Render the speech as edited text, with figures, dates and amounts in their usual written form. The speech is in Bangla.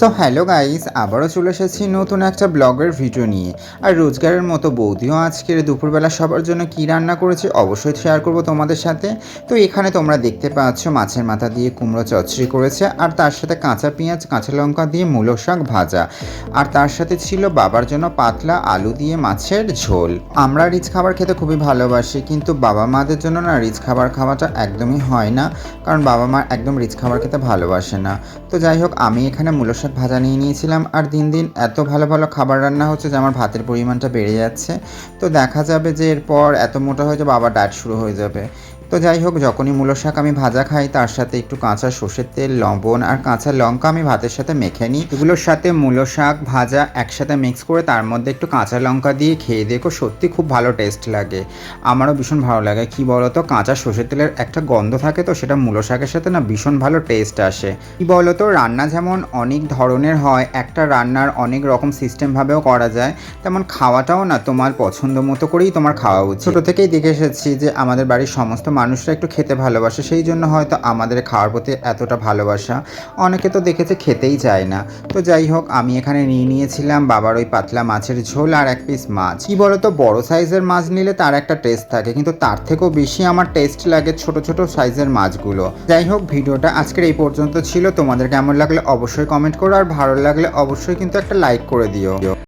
সো হ্যালো গাইস, আবারও চলে এসেছি নতুন একটা ব্লগের ভিডিও নিয়ে। আর রোজগারের মতো বৌদিও আজকের দুপুরবেলা সবার জন্য কী রান্না করেছে অবশ্যই শেয়ার করব তোমাদের সাথে। তো এখানে তোমরা দেখতে পাচ্ছ মাছের মাথা দিয়ে কুমড়ো চচ্চড়ি করেছে, আর তার সাথে কাঁচা পেঁয়াজ কাঁচা লঙ্কা দিয়ে মূলো শাক ভাজা, আর তার সাথে ছিল বাবার জন্য পাতলা আলু দিয়ে মাছের ঝোল। আমরা রিচ খাবার খেতে খুবই ভালোবাসি, কিন্তু বাবা মাদের জন্য না রিচ খাবার খাওয়াটা একদমই হয় না, কারণ বাবা মা একদম রিচ খাবার খেতে ভালোবাসে না। তো যাই হোক, আমি এখানে মূলো শাক ভাজা নিয়ে নিয়েছিলাম, আর দিন দিন এত ভালো ভালো খাবার রান্না হচ্ছে যে আমার ভাতের পরিমাণটা বেড়ে যাচ্ছে। তো দেখা যাবে যে এরপর এত মোটা হয়ে যাবে, আবার ডায়েট শুরু হয়ে যাবে। তো যাই হোক, যখনই মূলো শাক আমি ভাজা খাই তার সাথে একটু কাঁচা সর্ষের তেল, লবণ আর কাঁচা লঙ্কা আমি ভাতের সাথে মেখে নিই। এগুলোর সাথে মূলো শাক ভাজা একসাথে মিক্স করে তার মধ্যে একটু কাঁচা লঙ্কা দিয়ে খেয়ে দেখো, সত্যি খুব ভালো টেস্ট লাগে। আমারও ভীষণ ভালো লাগে। কি বলতো, কাঁচা সর্ষের তেলের একটা গন্ধ থাকে, তো সেটা মূলো শাকের সাথে না ভীষণ ভালো টেস্ট আসে। কি বলতো, রান্না যেমন অনেক ধরনের হয়, একটা রান্নার অনেক রকম সিস্টেমভাবেও করা যায়, তেমন খাওয়াটাও না তোমার পছন্দ মতো করেই তোমার খাওয়া উচিত। ছোটো থেকেই দেখে এসেছি যে আমাদের বাড়ির সমস্ত মানুষরা একটু খেতে ভালোবাসে, সেই জন্য হয়তো আমাদের খাওয়ার প্রতি এতটা ভালোবাসা। অনেকে তো দেখেছে খেতেই চায় না। তো যাই হোক, আমি এখানে নিয়ে নিয়েছিলাম বাবার ওই পাতলা মাছের ঝোল আর এক পিস মাছ। কি বলতো, বড় সাইজের মাছ নিলে তার একটা টেস্ট থাকে, কিন্তু তার থেকেও বেশি আমার টেস্ট লাগে ছোট ছোট সাইজের মাছগুলো। যাই হোক, ভিডিওটা আজকের এই পর্যন্ত ছিল। তোমাদের কেমন লাগলে অবশ্যই কমেন্ট করো, আর ভালো লাগলে অবশ্যই কিন্তু একটা লাইক করে দিও।